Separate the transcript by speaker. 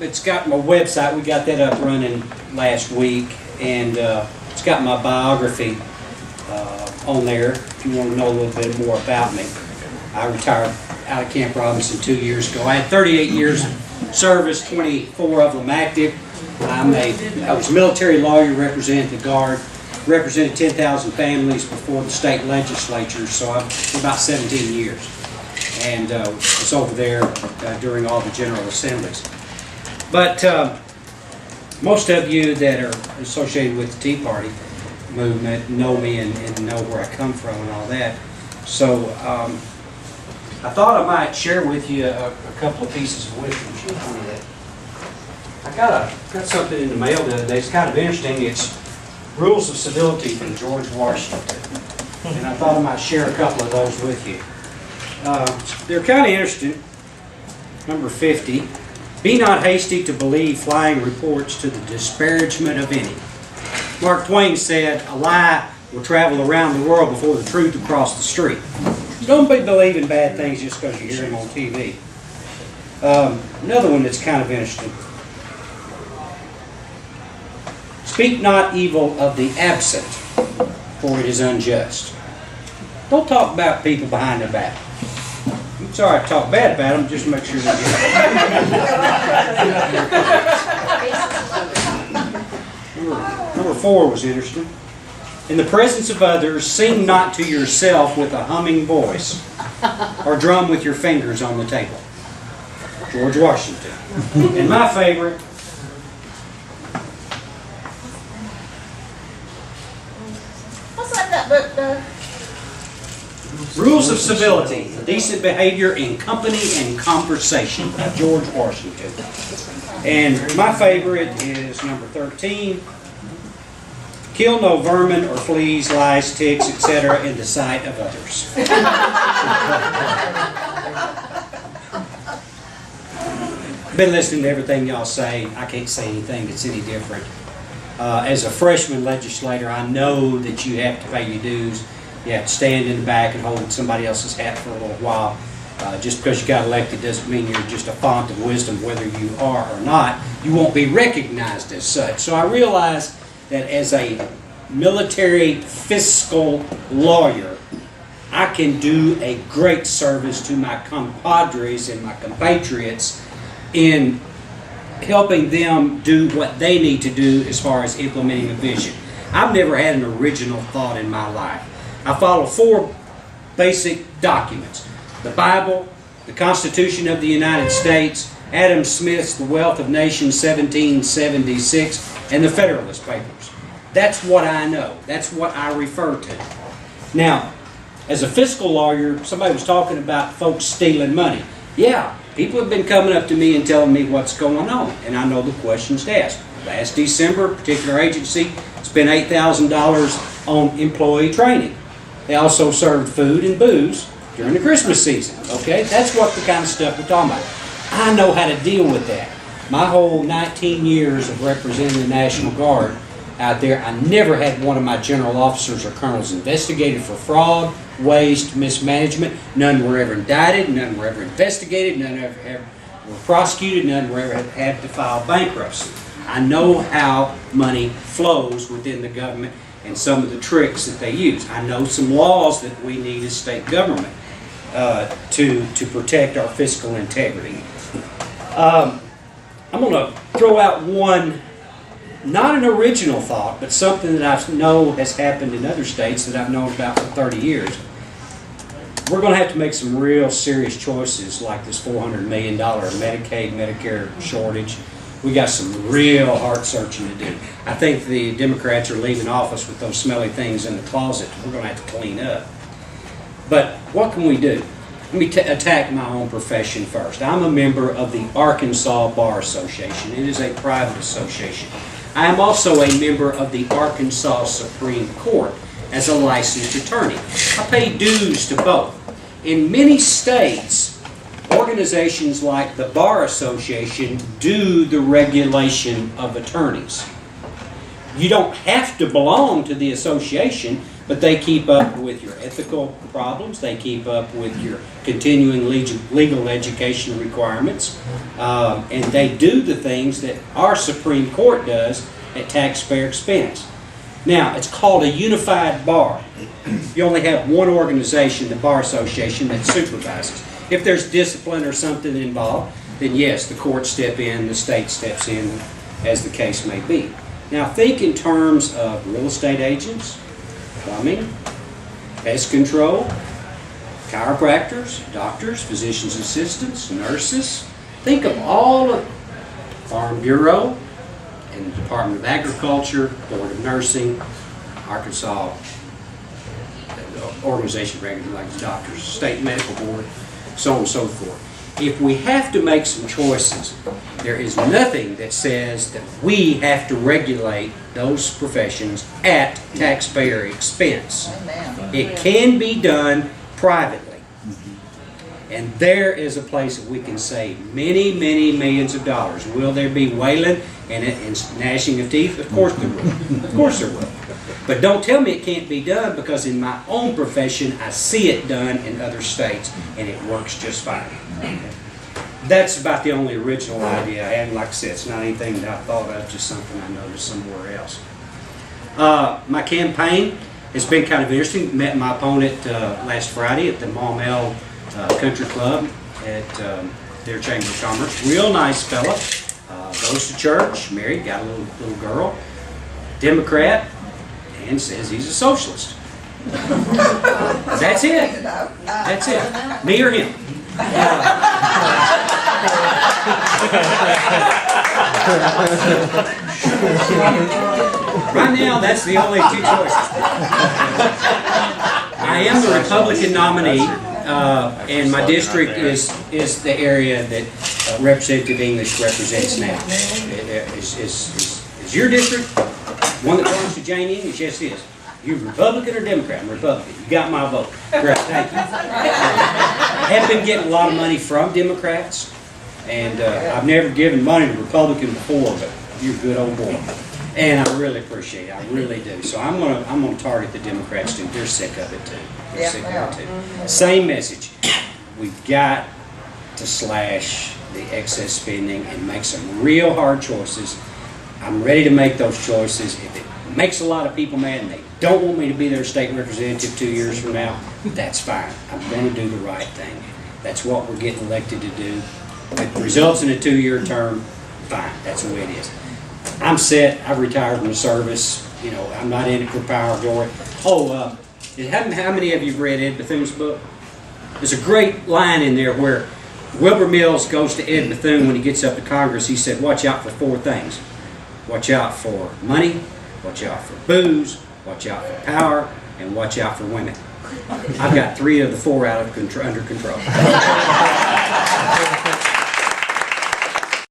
Speaker 1: it's got my website. We got that up running last week, and it's got my biography on there if you want to know a little bit more about me. I retired out of Camp Robinson 2 years ago. I had 38 years of service, 24 of them active. I was a military lawyer, represented the Guard, represented 10,000 families before the state legislature, so I'm for about 17 years. And was over there during all the General Assemblies. But most of you that are associated with the Tea Party movement know me and know where I come from and all that. So I thought I might share with you a couple of pieces of wisdom. I got something in the mail the other day. It's kind of interesting. It's Rules of Civility from George Washington. And I thought I might share a couple of those with you. They're kind of interesting. Number 50. Be not hasty to believe flying reports to the disparagement of any. Mark Twain said, a lie will travel around the world before the truth will cross the street. So don't be believing bad things just because you hear them on TV. Another one that's kind of interesting. Speak not evil of the absent, for it is unjust. Don't talk about people behind their back. I'm sorry I talk bad about them, just to make sure that Number 4 was interesting. In the presence of others, sing not to yourself with a humming voice, or drum with your fingers on the table. George Washington. And my favorite,
Speaker 2: what's that book, Doug?
Speaker 1: Rules of Civility, Decent Behavior in Company and Conversation by George Washington. And my favorite is number 13. Kill no vermin or fleas, lice, ticks, etc. in the sight of others. Been listening to everything y'all say. I can't say anything that's any different. As a freshman legislator, I know that you have to pay your dues. You have to stand in the back and hold somebody else's hat for a little while. Just because you got elected doesn't mean you're just a font of wisdom, whether you are or not. You won't be recognized as such. So I realize that as a military fiscal lawyer, I can do a great service to my compadres and my compatriots in helping them do what they need to do as far as implementing a vision. I've never had an original thought in my life. I follow 4 basic documents: the Bible, the Constitution of the United States, Adam Smith's The Wealth of Nations 1776, and the Federalist Papers. That's what I know. That's what I refer to. Now, as a fiscal lawyer, somebody was talking about folks stealing money. Yeah, people have been coming up to me and telling me what's going on, and I know the questions to ask. Last December, a particular agency spent $8,000 on employee training. They also served food and booze during the Christmas season. Okay, that's what the kind of stuff we're talking about. I know how to deal with that. My whole 19 years of representing the National Guard out there, I never had one of my general officers or colonels investigated for fraud, waste, mismanagement. None were ever indicted, none were ever investigated, none ever were prosecuted, none were ever had to file bankruptcy. I know how money flows within the government and some of the tricks that they use. I know some laws that we need as state government to protect our fiscal integrity. I'm going to throw out one, not an original thought, but something that I know has happened in other states that I've known about for 30 years. We're going to have to make some real serious choices like this $400 million Medicaid, Medicare shortage. We got some real heart searching to do. I think the Democrats are leaving office with those smelly things in the closet we're going to have to clean up. But what can we do? Let me attack my own profession first. I'm a member of the Arkansas Bar Association. It is a private association. I am also a member of the Arkansas Supreme Court as a licensed attorney. I pay dues to both. In many states, organizations like the Bar Association do the regulation of attorneys. You don't have to belong to the association, but they keep up with your ethical problems, they keep up with your continuing legal education requirements, and they do the things that our Supreme Court does at taxpayer expense. Now, it's called a unified bar. You only have one organization, the Bar Association, that supervises. If there's discipline or something involved, then yes, the courts step in, the state steps in, as the case may be. Now, think in terms of real estate agents, plumbing, pest control, chiropractors, doctors, physician's assistants, nurses. Think of all of Farm Bureau and the Department of Agriculture, Board of Nursing, Arkansas organization regulating doctors, state medical board, so on and so forth. If we have to make some choices, there is nothing that says that we have to regulate those professions at taxpayer expense.
Speaker 2: Amen.
Speaker 1: It can be done privately. And there is a place that we can save many, many millions of dollars. Will there be wailing and gnashing of teeth? Of course there will. Of course there will. But don't tell me it can't be done, because in my own profession I see it done in other states and it works just fine. That's about the only original idea I had. And like I said, it's not anything that I thought of, just something I noticed somewhere else. My campaign has been kind of interesting. Met my opponent last Friday at the Maumelle Country Club at their Chamber of Commerce. Real nice fella. Goes to church, married, got a little girl. Democrat, and says he's a socialist. That's it. That's it. Me or him. Right now, that's the only two choices. I am the Republican nominee, and my district is the area that Representative English represents now. Is your district one that belongs to Jane English? Yes, it is. You Republican or Democrat? I'm Republican. You got my vote. Great, thank you. I have been getting a lot of money from Democrats, and I've never given money to Republican before, but you're a good old boy. And I really appreciate it. I really do. So I'm gonna target the Democrats too. They're sick of it too. They're sick of it too. Same message. We've got to slash the excess spending and make some real hard choices. I'm ready to make those choices. If it makes a lot of people mad and they don't want me to be their state representative 2 years from now, that's fine. I'm going to do the right thing. That's what we're getting elected to do. If it results in a 2-year term, fine. That's the way it is. I'm set. I've retired from the service. You know, I'm not in it for power or glory. Oh, how many of you have read Ed Bethune's book? There's a great line in there where Wilbur Mills goes to Ed Bethune when he gets up to Congress. He said, watch out for 4 things. Watch out for money, watch out for booze, watch out for power, and watch out for women. I've got 3 of the 4 under control.